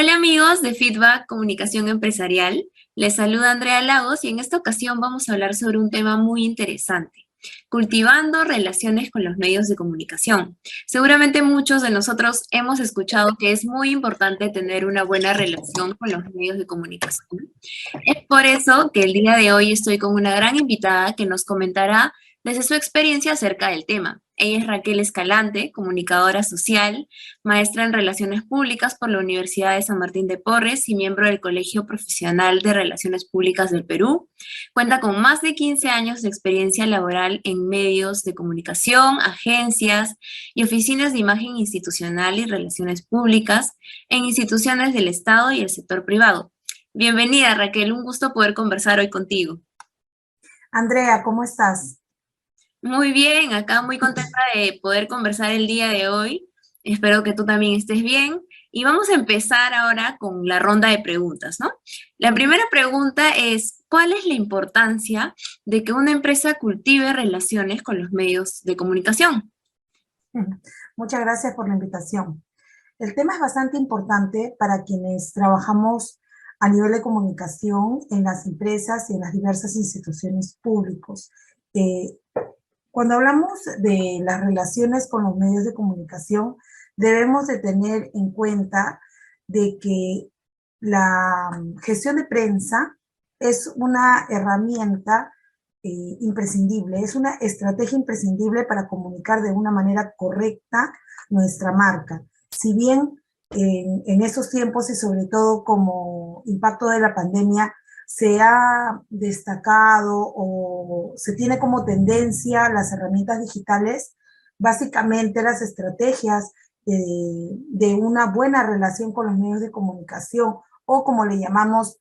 Hola amigos de Feedback Comunicación Empresarial, les saluda Andrea Lagos y en esta ocasión vamos a hablar sobre un tema muy interesante, cultivando relaciones con los medios de comunicación. Seguramente muchos de nosotros hemos escuchado que es muy importante tener una buena relación con los medios de comunicación. Es por eso que el día de hoy estoy con una gran invitada que nos comentará desde su experiencia acerca del tema. Ella es Raquel Escalante, comunicadora social, maestra en Relaciones Públicas por la Universidad de San Martín de Porres y miembro del Colegio Profesional de Relaciones Públicas del Perú. Cuenta con más de 15 años de experiencia laboral en medios de comunicación, agencias y oficinas de imagen institucional y relaciones públicas en instituciones del Estado y el sector privado. Bienvenida, Raquel, un gusto poder conversar hoy contigo. Andrea, ¿cómo estás? Muy bien, acá muy contenta de poder conversar el día de hoy. Espero que tú también estés bien. Y vamos a empezar ahora con la ronda de preguntas, ¿no? La primera pregunta es, ¿cuál es la importancia de que una empresa cultive relaciones con los medios de comunicación? Muchas gracias por la invitación. El tema es bastante importante para quienes trabajamos a nivel de comunicación en las empresas y en las diversas instituciones públicas. Eh, Cuando hablamos de las relaciones con los medios de comunicación, debemos de tener en cuenta de que la gestión de prensa es una herramienta imprescindible, es una estrategia imprescindible para comunicar de una manera correcta nuestra marca. Si bien en esos tiempos y sobre todo como impacto de la pandemia se ha destacado o se tiene como tendencia las herramientas digitales, básicamente las estrategias de una buena relación con los medios de comunicación o como le llamamos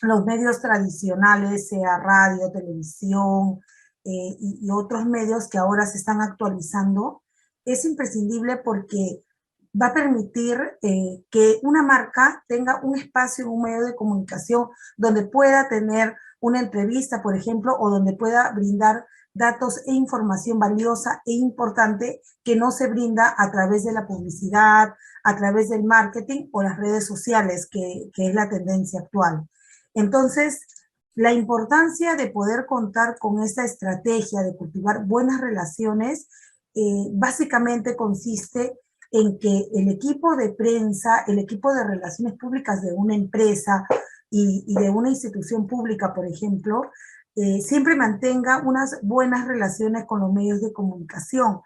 los medios tradicionales, sea radio, televisión y otros medios que ahora se están actualizando, es imprescindible porque va a permitir que una marca tenga un espacio en un medio de comunicación donde pueda tener una entrevista, por ejemplo, o donde pueda brindar datos e información valiosa e importante que no se brinda a través de la publicidad, a través del marketing o las redes sociales, que es la tendencia actual. Entonces, la importancia de poder contar con esta estrategia de cultivar buenas relaciones básicamente consiste en que el equipo de prensa, el equipo de relaciones públicas de una empresa y de una institución pública, por ejemplo, siempre mantenga unas buenas relaciones con los medios de comunicación.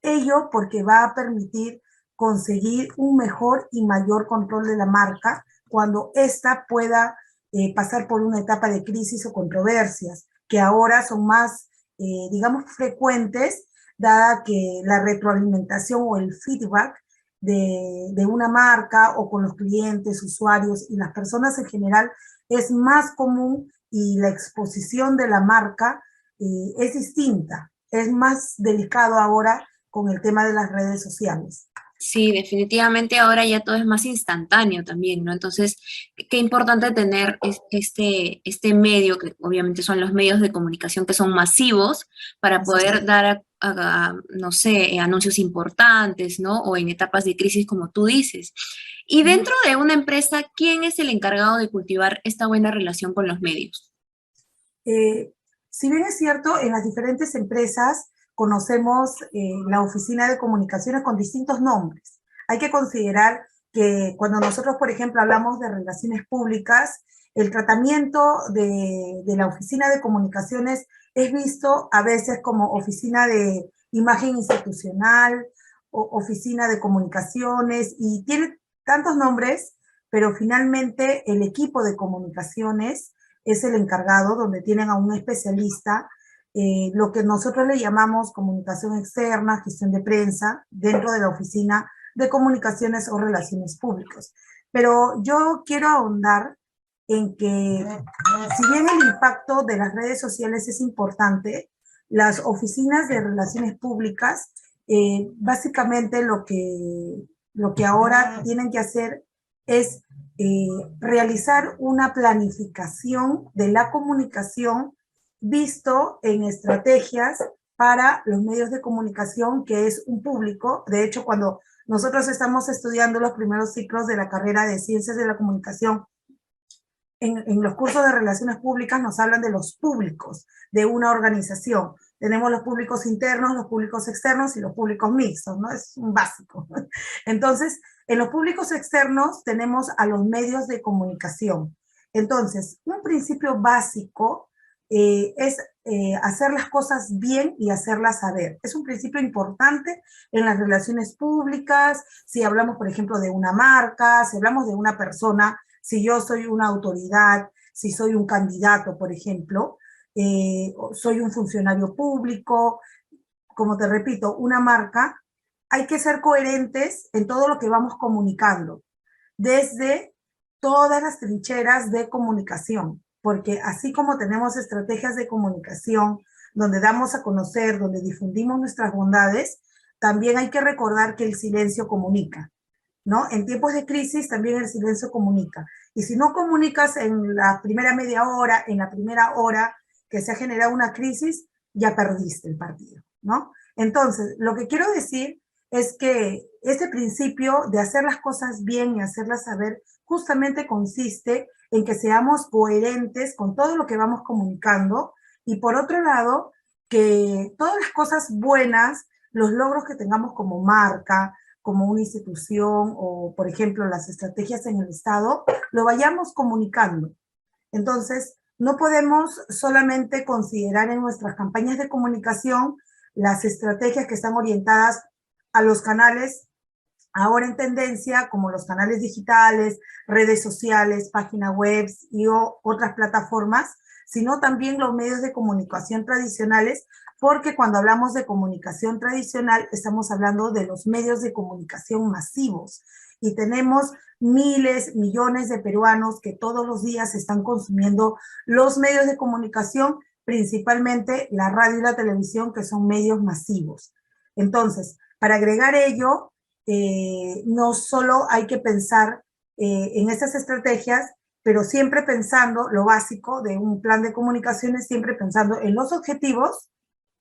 Ello porque va a permitir conseguir un mejor y mayor control de la marca cuando ésta pueda pasar por una etapa de crisis o controversias, que ahora son más, digamos, frecuentes, dada que la retroalimentación o el feedback de una marca o con los clientes, usuarios y las personas en general es más común y la exposición de la marca es distinta, es más delicado ahora con el tema de las redes sociales. Sí, definitivamente ahora ya todo es más instantáneo también, ¿no? Entonces, qué importante tener este medio, que obviamente son los medios de comunicación que son masivos, para poder dar no sé, anuncios importantes, ¿no? O en etapas de crisis, como tú dices. Y dentro de una empresa, ¿quién es el encargado de cultivar esta buena relación con los medios? Eh, si bien es cierto, en las diferentes empresas conocemos la oficina de comunicaciones con distintos nombres. Hay que considerar que cuando nosotros, por ejemplo, hablamos de relaciones públicas, el tratamiento de la oficina de comunicaciones es visto a veces como oficina de imagen institucional, o oficina de comunicaciones, y tiene tantos nombres, pero finalmente el equipo de comunicaciones es el encargado, donde tienen a un especialista, lo que nosotros le llamamos comunicación externa, gestión de prensa, dentro de la oficina de comunicaciones o relaciones públicas. Pero yo quiero ahondar en que, si bien el impacto de las redes sociales es importante, las oficinas de relaciones públicas, básicamente lo que ahora tienen que hacer es realizar una planificación de la comunicación visto en estrategias para los medios de comunicación, que es un público. De hecho, cuando Nosotros estamos estudiando los primeros ciclos de la carrera de Ciencias de la Comunicación. En los cursos de Relaciones Públicas nos hablan de los públicos de una organización. Tenemos los públicos internos, los públicos externos y los públicos mixtos, ¿no? Es un básico. Entonces, en los públicos externos tenemos a los medios de comunicación. Entonces, un principio básico es hacer las cosas bien y hacerlas saber. Es un principio importante en las relaciones públicas, si hablamos, por ejemplo, de una marca, si hablamos de una persona, si yo soy una autoridad, si soy un candidato, por ejemplo, soy un funcionario público, como te repito, una marca, hay que ser coherentes en todo lo que vamos comunicando, desde todas las trincheras de comunicación, porque así como tenemos estrategias de comunicación donde damos a conocer, donde difundimos nuestras bondades, también hay que recordar que el silencio comunica, ¿no? En tiempos de crisis también el silencio comunica. Y si no comunicas en la primera media hora, en la primera hora que se ha generado una crisis, ya perdiste el partido, ¿no? Entonces, lo que quiero decir es que este principio de hacer las cosas bien y hacerlas saber justamente consiste en que seamos coherentes con todo lo que vamos comunicando y por otro lado, que todas las cosas buenas, los logros que tengamos como marca, como una institución o, por ejemplo, las estrategias en el Estado, lo vayamos comunicando. Entonces, no podemos solamente considerar en nuestras campañas de comunicación las estrategias que están orientadas a los canales ahora en tendencia, como los canales digitales, redes sociales, páginas web y otras plataformas, sino también los medios de comunicación tradicionales, porque cuando hablamos de comunicación tradicional estamos hablando de los medios de comunicación masivos y tenemos miles, millones de peruanos que todos los días están consumiendo los medios de comunicación, principalmente la radio y la televisión, que son medios masivos. Entonces, para agregar ello, no solo hay que pensar en estas estrategias, pero siempre pensando lo básico de un plan de comunicaciones, siempre pensando en los objetivos,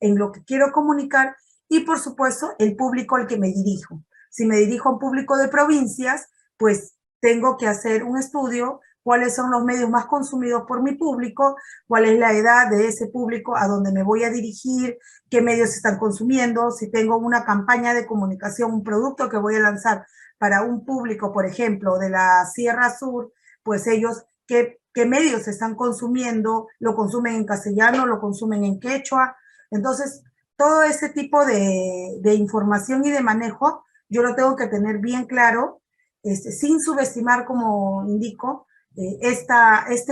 en lo que quiero comunicar y, por supuesto, el público al que me dirijo. Si me dirijo a un público de provincias, pues tengo que hacer un estudio, cuáles son los medios más consumidos por mi público, cuál es la edad de ese público, a dónde me voy a dirigir, qué medios están consumiendo, si tengo una campaña de comunicación, un producto que voy a lanzar para un público, por ejemplo, de la Sierra Sur, pues ellos, qué medios están consumiendo, lo consumen en castellano, lo consumen en quechua. Entonces, todo ese tipo de información y de manejo, yo lo tengo que tener bien claro, sin subestimar, como indico, estos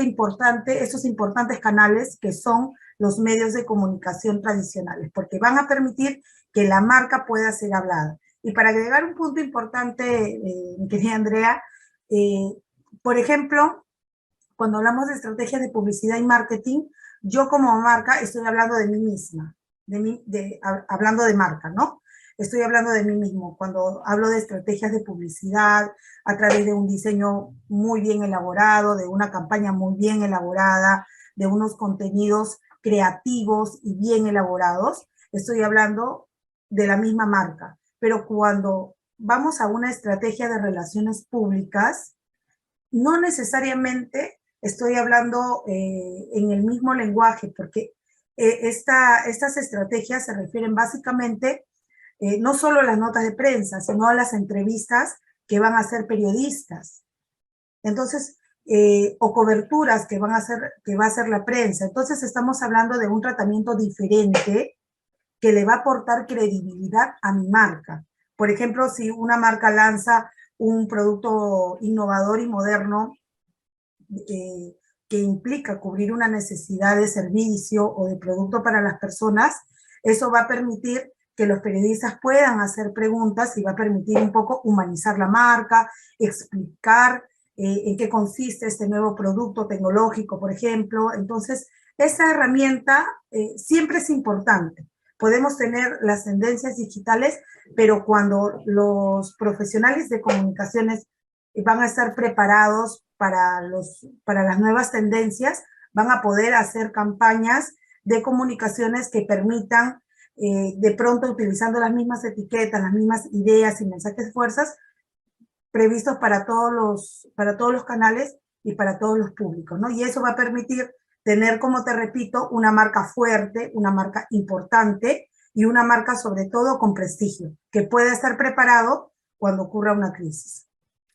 importantes canales que son los medios de comunicación tradicionales, porque van a permitir que la marca pueda ser hablada. Y para agregar un punto importante, querida Andrea, por ejemplo, cuando hablamos de estrategias de publicidad y marketing, yo como marca estoy hablando de mí misma, hablando de marca, ¿no? Estoy hablando de mí mismo. Cuando hablo de estrategias de publicidad, a través de un diseño muy bien elaborado, de una campaña muy bien elaborada, de unos contenidos creativos y bien elaborados, estoy hablando de la misma marca. Pero cuando vamos a una estrategia de relaciones públicas, no necesariamente estoy hablando en el mismo lenguaje, porque estas estrategias se refieren básicamente no solo a las notas de prensa, sino a las entrevistas que van a hacer periodistas. Entonces, o coberturas que va a hacer la prensa. Entonces, estamos hablando de un tratamiento diferente que le va a aportar credibilidad a mi marca. Por ejemplo, si una marca lanza un producto innovador y moderno que implica cubrir una necesidad de servicio o de producto para las personas, eso va a permitir que los periodistas puedan hacer preguntas y va a permitir un poco humanizar la marca, explicar en qué consiste este nuevo producto tecnológico, por ejemplo. Entonces, esa herramienta siempre es importante. Podemos tener las tendencias digitales, pero cuando los profesionales de comunicaciones van a estar preparados para las nuevas tendencias, van a poder hacer campañas de comunicaciones que permitan de pronto utilizando las mismas etiquetas, las mismas ideas y mensajes fuerzas previstos para todos los canales y para todos los públicos, ¿no? Y eso va a permitir tener, como te repito, una marca fuerte, una marca importante y una marca sobre todo con prestigio, que pueda estar preparado cuando ocurra una crisis.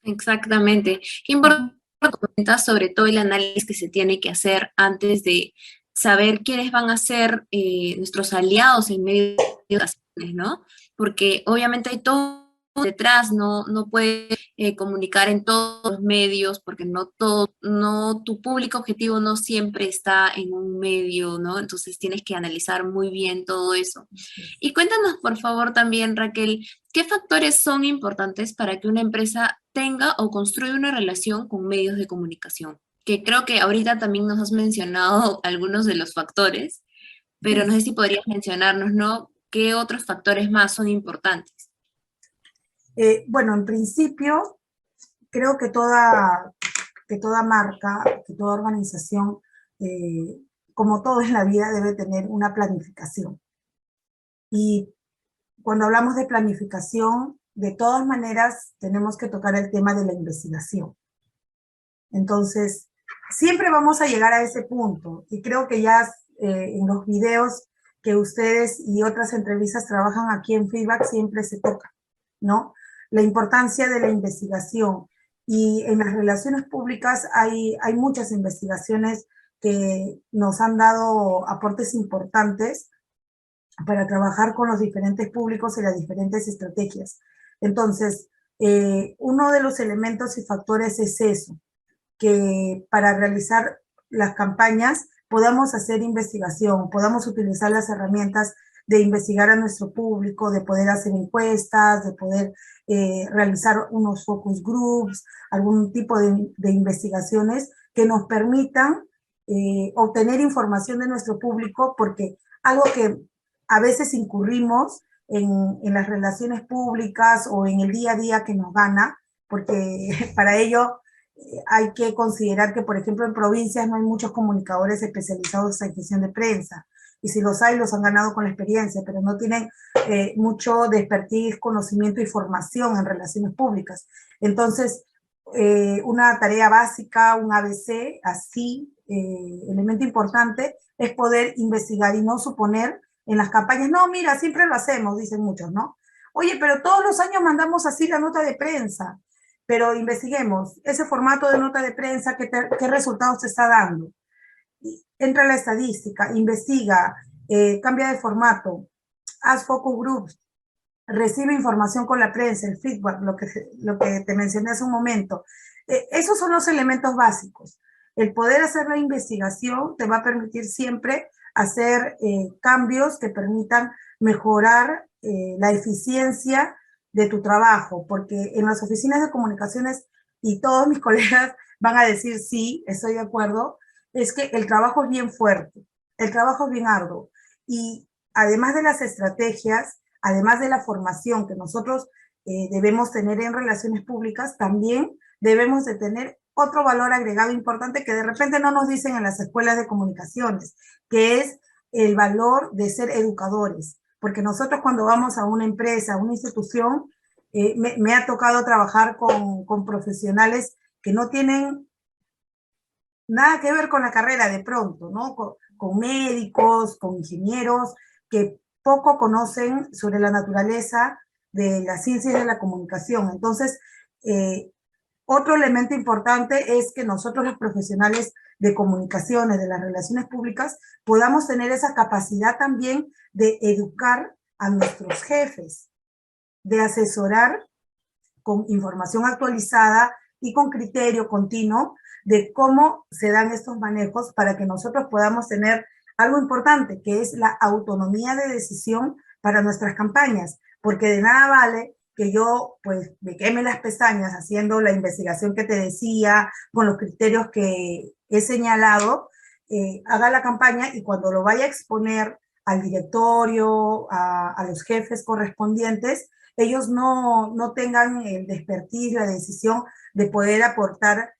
Exactamente. Qué importante comentar sobre todo el análisis que se tiene que hacer antes de saber quiénes van a ser nuestros aliados en medio de ocasiones, ¿no? Porque obviamente hay todo detrás, no puedes comunicar en todos los medios, porque tu público objetivo no siempre está en un medio, ¿no? Entonces tienes que analizar muy bien todo eso. Y cuéntanos, por favor, también, Raquel, ¿qué factores son importantes para que una empresa tenga o construya una relación con medios de comunicación? Que creo que ahorita también nos has mencionado algunos de los factores, pero no sé si podrías mencionarnos, ¿no? ¿Qué otros factores más son importantes? Bueno, en principio, creo que toda marca, que toda organización, como todo en la vida, debe tener una planificación. Y cuando hablamos de planificación, de todas maneras, tenemos que tocar el tema de la investigación. Entonces, siempre vamos a llegar a ese punto. Y creo que ya en los videos que ustedes y otras entrevistas trabajan aquí en Feedback siempre se toca, ¿no? La importancia de la investigación. Y en las relaciones públicas hay muchas investigaciones que nos han dado aportes importantes para trabajar con los diferentes públicos y las diferentes estrategias. Entonces, uno de los elementos y factores es eso, que para realizar las campañas podamos hacer investigación, podamos utilizar las herramientas de investigar a nuestro público, de poder hacer encuestas, de poder realizar unos focus groups, algún tipo de investigaciones que nos permitan obtener información de nuestro público, porque algo que a veces incurrimos en las relaciones públicas o en el día a día que nos gana, porque para ello hay que considerar que, por ejemplo, en provincias no hay muchos comunicadores especializados en gestión de prensa. Y si los hay, los han ganado con la experiencia, pero no tienen mucho de expertise, conocimiento y formación en relaciones públicas. Entonces, una tarea básica, un ABC, así, elemento importante, es poder investigar y no suponer en las campañas, no, mira, siempre lo hacemos, dicen muchos, ¿no? Oye, pero todos los años mandamos así la nota de prensa, pero investiguemos ese formato de nota de prensa, qué resultados te está dando. Entra a la estadística, investiga, cambia de formato, haz focus groups, recibe información con la prensa, el feedback, lo que te mencioné hace un momento. Esos son los elementos básicos. El poder hacer la investigación te va a permitir siempre hacer cambios que permitan mejorar la eficiencia de tu trabajo, porque en las oficinas de comunicaciones, y todos mis colegas van a decir sí, estoy de acuerdo, es que el trabajo es bien fuerte, el trabajo es bien arduo, y además de las estrategias, además de la formación que nosotros debemos tener en relaciones públicas, también debemos de tener otro valor agregado importante que de repente no nos dicen en las escuelas de comunicaciones, que es el valor de ser educadores. Porque nosotros cuando vamos a una empresa, a una institución, me ha tocado trabajar con profesionales que no tienen nada que ver con la carrera de pronto, ¿no? Con médicos, con ingenieros, que poco conocen sobre la naturaleza de las ciencias de la comunicación. Entonces, otro elemento importante es que nosotros los profesionales de comunicaciones, de las relaciones públicas, podamos tener esa capacidad también de educar a nuestros jefes, de asesorar con información actualizada y con criterio continuo de cómo se dan estos manejos para que nosotros podamos tener algo importante, que es la autonomía de decisión para nuestras campañas, porque de nada vale que yo pues me queme las pestañas haciendo la investigación que te decía, con los criterios que he señalado, haga la campaña y cuando lo vaya a exponer al directorio, a los jefes correspondientes, ellos no tengan el expertise, la decisión de poder aportar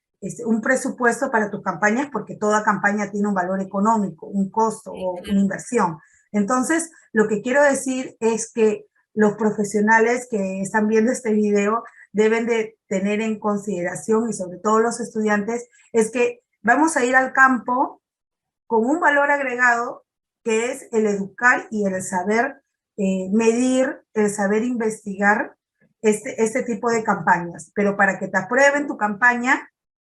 un presupuesto para tus campañas, porque toda campaña tiene un valor económico, un costo o una inversión. Entonces, lo que quiero decir es que los profesionales que están viendo este video deben de tener en consideración, y sobre todo los estudiantes, es que vamos a ir al campo con un valor agregado que es el educar y el saber medir, el saber investigar este tipo de campañas. Pero para que te aprueben tu campaña,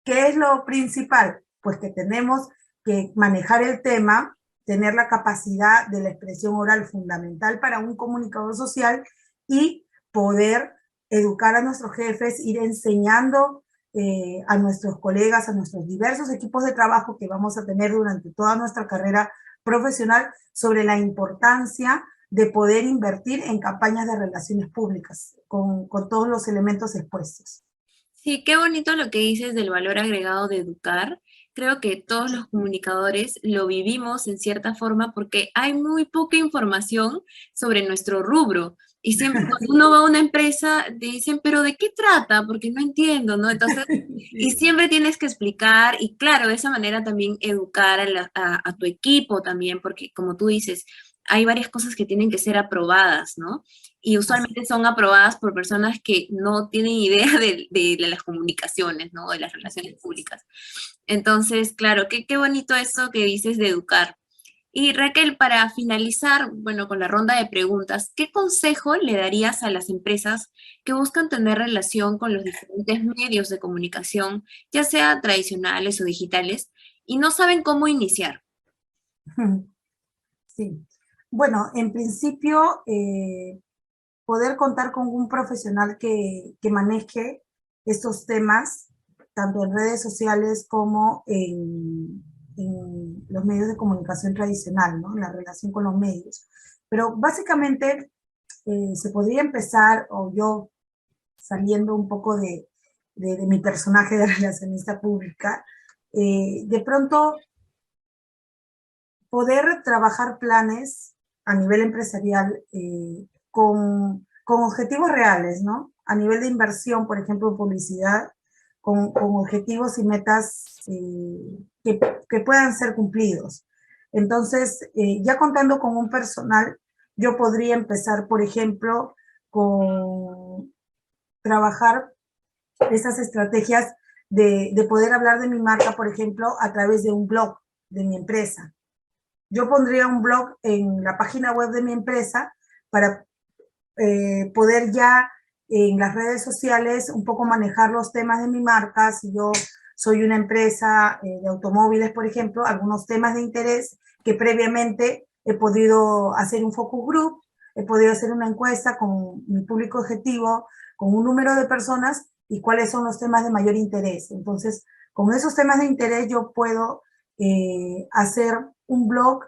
¿qué es lo principal? Pues que tenemos que manejar el tema, tener la capacidad de la expresión oral fundamental para un comunicador social y poder educar a nuestros jefes, ir enseñando a nuestros colegas, a nuestros diversos equipos de trabajo que vamos a tener durante toda nuestra carrera profesional sobre la importancia de poder invertir en campañas de relaciones públicas con todos los elementos expuestos. Sí, qué bonito lo que dices del valor agregado de educar. Creo que todos los comunicadores lo vivimos en cierta forma porque hay muy poca información sobre nuestro rubro. Y siempre cuando uno va a una empresa, te dicen, pero ¿de qué trata? Porque no entiendo, ¿no? Entonces, y siempre tienes que explicar y claro, de esa manera también educar a tu equipo también, porque como tú dices, hay varias cosas que tienen que ser aprobadas, ¿no? Y usualmente son aprobadas por personas que no tienen idea de las comunicaciones, ¿no? De las relaciones públicas. Entonces, claro, qué bonito eso que dices de educar. Y Raquel, para finalizar, bueno, con la ronda de preguntas, ¿qué consejo le darías a las empresas que buscan tener relación con los diferentes medios de comunicación, ya sea tradicionales o digitales, y no saben cómo iniciar? Sí. Bueno, en principio, poder contar con un profesional que maneje estos temas, tanto en redes sociales como en los medios de comunicación tradicional, ¿no? En la relación con los medios. Pero básicamente se podría empezar, o yo saliendo un poco de mi personaje de relacionista pública, de pronto poder trabajar planes a nivel empresarial con objetivos reales, ¿no? A nivel de inversión, por ejemplo, en publicidad, con objetivos y metas que puedan ser cumplidos. Entonces, ya contando con un personal, yo podría empezar, por ejemplo, con trabajar esas estrategias de poder hablar de mi marca, por ejemplo, a través de un blog de mi empresa. Yo pondría un blog en la página web de mi empresa para poder ya en las redes sociales un poco manejar los temas de mi marca. Si yo soy una empresa de automóviles, por ejemplo, algunos temas de interés que previamente he podido hacer un focus group, he podido hacer una encuesta con mi público objetivo, con un número de personas y cuáles son los temas de mayor interés. Entonces, con esos temas de interés yo puedo hacer un blog.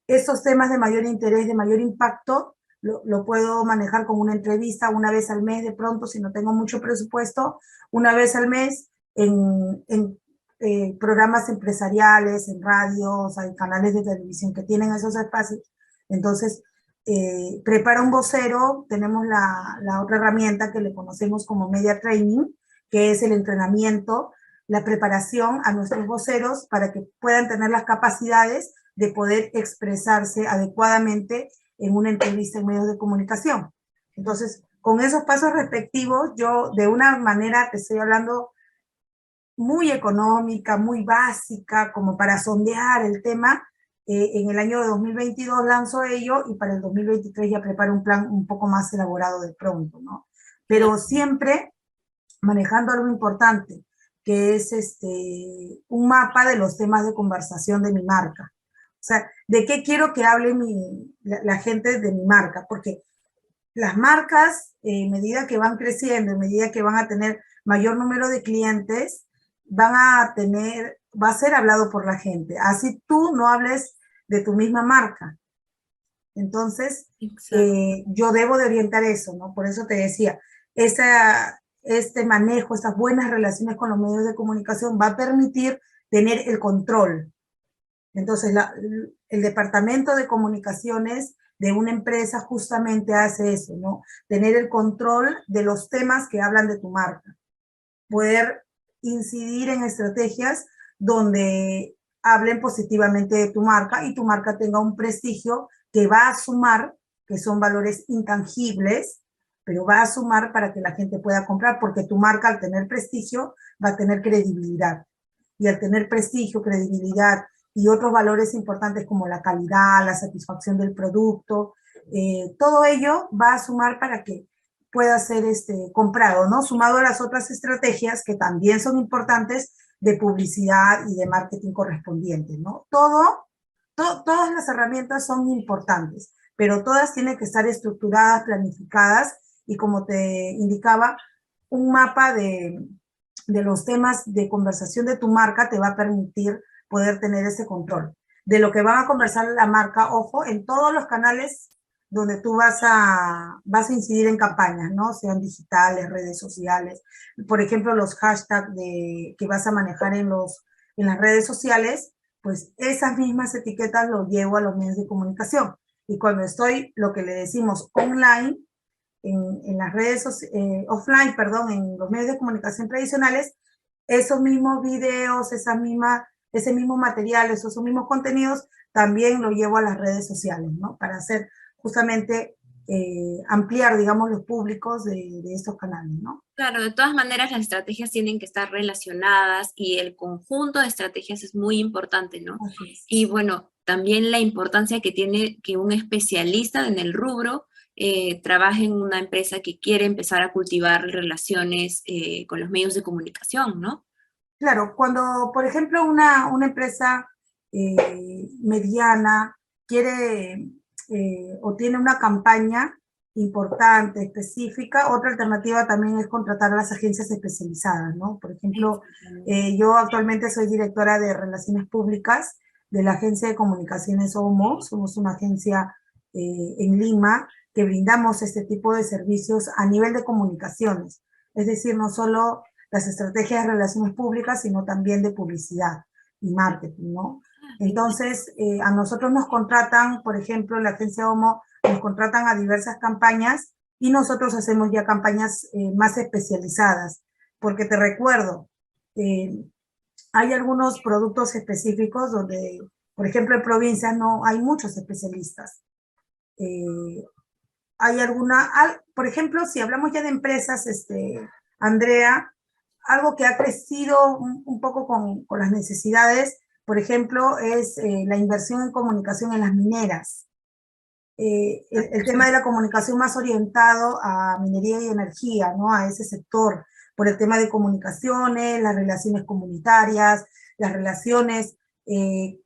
Estos temas de mayor interés, de mayor impacto, lo puedo manejar como una entrevista una vez al mes de pronto, si no tengo mucho presupuesto, una vez al mes en programas empresariales, en radios, hay canales de televisión que tienen esos espacios. Entonces, prepara un vocero, tenemos la otra herramienta que le conocemos como media training, que es el entrenamiento, la preparación a nuestros voceros para que puedan tener las capacidades de poder expresarse adecuadamente en una entrevista en medios de comunicación. Entonces, con esos pasos respectivos, yo de una manera te estoy hablando muy económica, muy básica, como para sondear el tema, en el año 2022 lanzo ello y para el 2023 ya preparo un plan un poco más elaborado de pronto, ¿no? Pero siempre manejando algo importante, que es un mapa de los temas de conversación de mi marca. O sea, ¿de qué quiero que hable la gente de mi marca? Porque las marcas, en medida que van creciendo, en medida que van a tener mayor número de clientes, va a ser hablado por la gente. Así tú no hables de tu misma marca. Entonces, yo debo de orientar eso, ¿no? Por eso te decía, este manejo, estas buenas relaciones con los medios de comunicación va a permitir tener el control. Entonces, el departamento de comunicaciones de una empresa justamente hace eso, ¿no? Tener el control de los temas que hablan de tu marca. Poder incidir en estrategias donde hablen positivamente de tu marca y tu marca tenga un prestigio que va a sumar, que son valores intangibles, pero va a sumar para que la gente pueda comprar, porque tu marca al tener prestigio va a tener credibilidad. Y al tener prestigio, credibilidad y otros valores importantes como la calidad, la satisfacción del producto, todo ello va a sumar para que pueda ser comprado, ¿no? Sumado a las otras estrategias que también son importantes de publicidad y de marketing correspondientes, ¿no? Todas las herramientas son importantes, pero todas tienen que estar estructuradas, planificadas y como te indicaba, un mapa de los temas de conversación de tu marca te va a permitir poder tener ese control. De lo que van a conversar la marca, ojo, en todos los canales donde tú vas a incidir en campañas, ¿no? Sean digitales, redes sociales. Por ejemplo, los hashtags que vas a manejar en las redes sociales, pues esas mismas etiquetas los llevo a los medios de comunicación. Y cuando estoy, lo que le decimos online, en las redes offline, perdón, en los medios de comunicación tradicionales, esos mismos videos, ese mismo material, esos mismos contenidos, también lo llevo a las redes sociales, ¿no? Para hacer justamente ampliar, digamos, los públicos de estos canales, ¿no? Claro, de todas maneras las estrategias tienen que estar relacionadas y el conjunto de estrategias es muy importante, ¿no? Así es. Y bueno, también la importancia que tiene que un especialista en el rubro trabaje en una empresa que quiere empezar a cultivar relaciones con los medios de comunicación, ¿no? Claro, cuando, por ejemplo, una empresa mediana quiere o tiene una campaña importante, específica, otra alternativa también es contratar a las agencias especializadas, ¿no? Por ejemplo, yo actualmente soy directora de Relaciones Públicas de la Agencia de Comunicaciones OMO, somos una agencia en Lima que brindamos este tipo de servicios a nivel de comunicaciones, es decir, no solo las estrategias de relaciones públicas, sino también de publicidad y marketing, ¿no? Entonces, a nosotros nos contratan, por ejemplo, la agencia OMO, nos contratan a diversas campañas y nosotros hacemos ya campañas más especializadas, porque te recuerdo, hay algunos productos específicos donde, por ejemplo, en provincias no hay muchos especialistas. Hay por ejemplo, si hablamos ya de empresas, Andrea, algo que ha crecido un poco con las necesidades, por ejemplo, es la inversión en comunicación en las mineras. El tema de la comunicación más orientado a minería y energía, ¿no? A ese sector, por el tema de comunicaciones, las relaciones comunitarias, las relaciones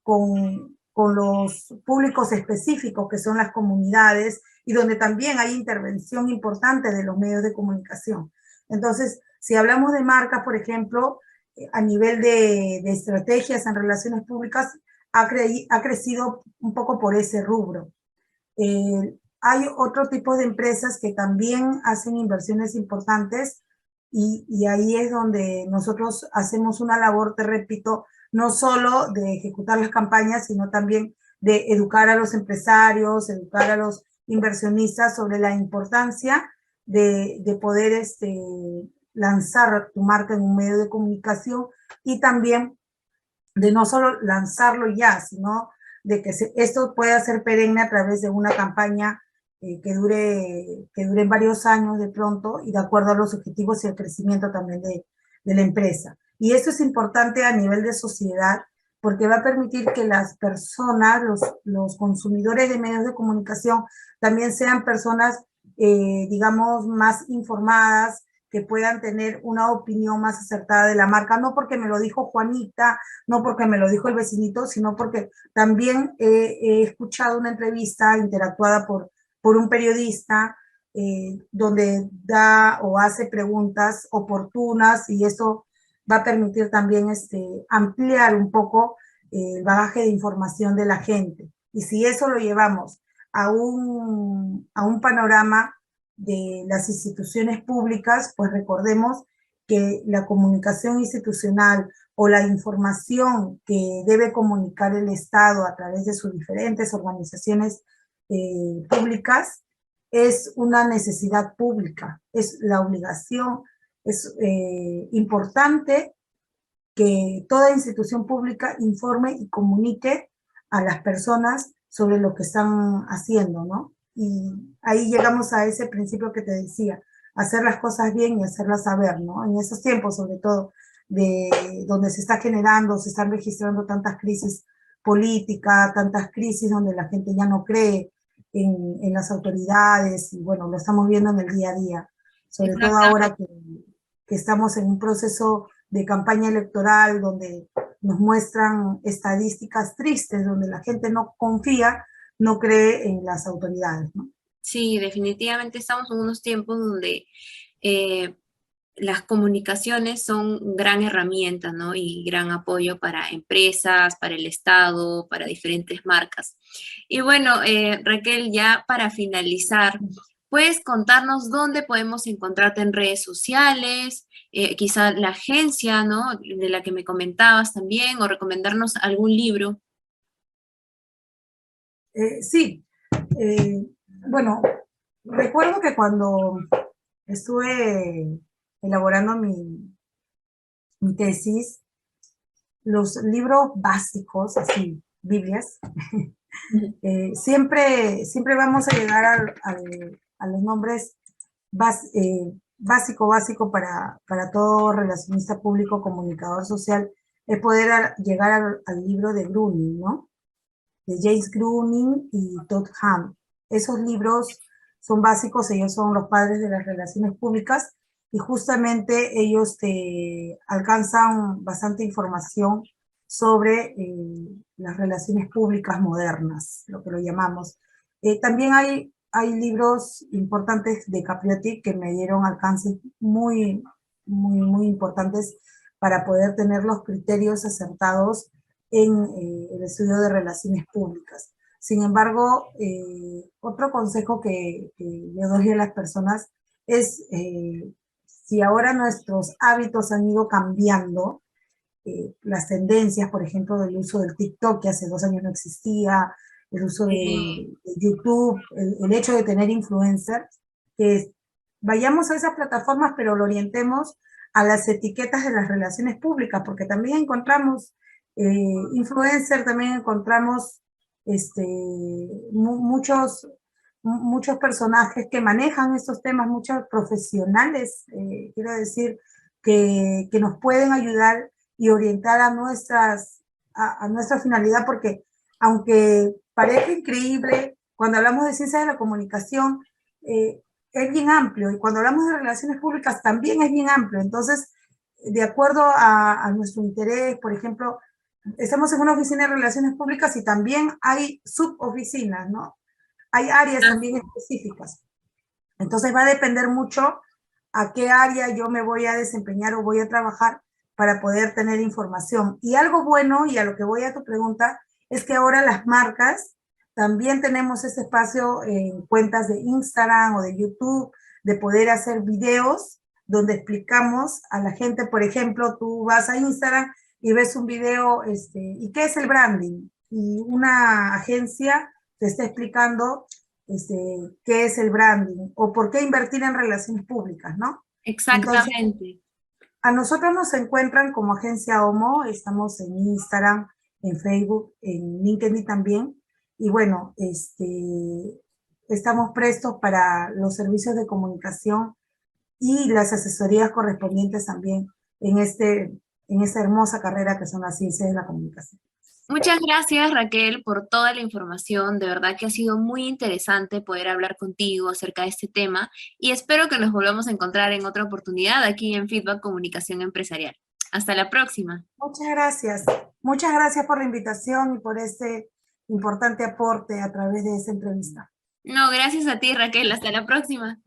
con los públicos específicos que son las comunidades y donde también hay intervención importante de los medios de comunicación. Entonces, si hablamos de marcas, por ejemplo, a nivel de estrategias en relaciones públicas, ha crecido un poco por ese rubro. Hay otro tipo de empresas que también hacen inversiones importantes y ahí es donde nosotros hacemos una labor, te repito, no solo de ejecutar las campañas, sino también de educar a los empresarios, educar a los inversionistas sobre la importancia de poder lanzar tu marca en un medio de comunicación y también de no solo lanzarlo ya, sino de que esto pueda ser perenne a través de una campaña que dure varios años de pronto y de acuerdo a los objetivos y el crecimiento también de la empresa. Y esto es importante a nivel de sociedad porque va a permitir que las personas, los consumidores de medios de comunicación también sean personas, digamos, más informadas, que puedan tener una opinión más acertada de la marca, no porque me lo dijo Juanita, no porque me lo dijo el vecinito, sino porque también he escuchado una entrevista interactuada por un periodista donde da o hace preguntas oportunas y eso va a permitir también ampliar un poco el bagaje de información de la gente. Y si eso lo llevamos a un panorama de las instituciones públicas, pues recordemos que la comunicación institucional o la información que debe comunicar el Estado a través de sus diferentes organizaciones públicas es una necesidad pública, es la obligación, es importante que toda institución pública informe y comunique a las personas sobre lo que están haciendo, ¿no? Y ahí llegamos a ese principio que te decía, hacer las cosas bien y hacerlas saber, ¿no? En esos tiempos, sobre todo, de donde se está generando, se están registrando tantas crisis políticas, tantas crisis donde la gente ya no cree en las autoridades, y bueno, lo estamos viendo en el día a día, sobre todo ahora Exactamente. que estamos en un proceso de campaña electoral donde nos muestran estadísticas tristes, donde la gente no confía, no cree en las autoridades, ¿no? Sí, definitivamente estamos en unos tiempos donde eh, las comunicaciones son gran herramienta, ¿no? Y gran apoyo para empresas, para el Estado, para diferentes marcas. Y bueno, Raquel, ya para finalizar, ¿puedes contarnos dónde podemos encontrarte en redes sociales? Quizá la agencia, ¿no? De la que me comentabas también, o recomendarnos algún libro. Sí, eh, bueno, recuerdo que cuando estuve elaborando mi tesis, los libros básicos, así, Biblias, siempre vamos a llegar a los nombres básico para todo relacionista público, comunicador social, es poder llegar al libro de Gruning, ¿no? De James Gruning y Todd Ham. Esos libros son básicos, ellos son los padres de las relaciones públicas y justamente ellos te alcanzan bastante información sobre las relaciones públicas modernas, lo que lo llamamos. También hay libros importantes de Capriotti que me dieron alcances muy importantes para poder tener los criterios acertados en el estudio de relaciones públicas. Sin embargo, otro consejo que le doy a las personas es, si ahora nuestros hábitos han ido cambiando, las tendencias, por ejemplo, del uso del TikTok, que hace 2 años no existía, el uso de YouTube, el hecho de tener influencers, que vayamos a esas plataformas, pero lo orientemos a las etiquetas de las relaciones públicas, porque también encontramos influencer, también encontramos este, muchos personajes que manejan estos temas, muchos profesionales, quiero decir, que nos pueden ayudar y orientar a nuestra finalidad, porque aunque parezca increíble, cuando hablamos de ciencia de la comunicación, es bien amplio, y cuando hablamos de relaciones públicas también es bien amplio. Entonces, de acuerdo a nuestro interés, por ejemplo, estamos en una oficina de relaciones públicas y también hay suboficinas, ¿no? Hay áreas también específicas. Entonces va a depender mucho a qué área yo me voy a desempeñar o voy a trabajar para poder tener información. Y algo bueno, y a lo que voy a tu pregunta, es que ahora las marcas también tenemos ese espacio en cuentas de Instagram o de YouTube, de poder hacer videos donde explicamos a la gente, por ejemplo, tú vas a Instagram y ves un video, ¿y qué es el branding? Y una agencia te está explicando qué es el branding o por qué invertir en relaciones públicas, ¿no? Entonces, Exactamente. a nosotros nos encuentran como agencia Homo, estamos en Instagram, en Facebook, en LinkedIn también, y bueno, estamos prestos para los servicios de comunicación y las asesorías correspondientes también en, en esta hermosa carrera que son las ciencias de la comunicación. Muchas gracias, Raquel, por toda la información. De verdad que ha sido muy interesante poder hablar contigo acerca de este tema y espero que nos volvamos a encontrar en otra oportunidad aquí en Feedback Comunicación Empresarial. Hasta la próxima. Muchas gracias. Muchas gracias por la invitación y por este importante aporte a través de esta entrevista. No, gracias a ti, Raquel. Hasta la próxima.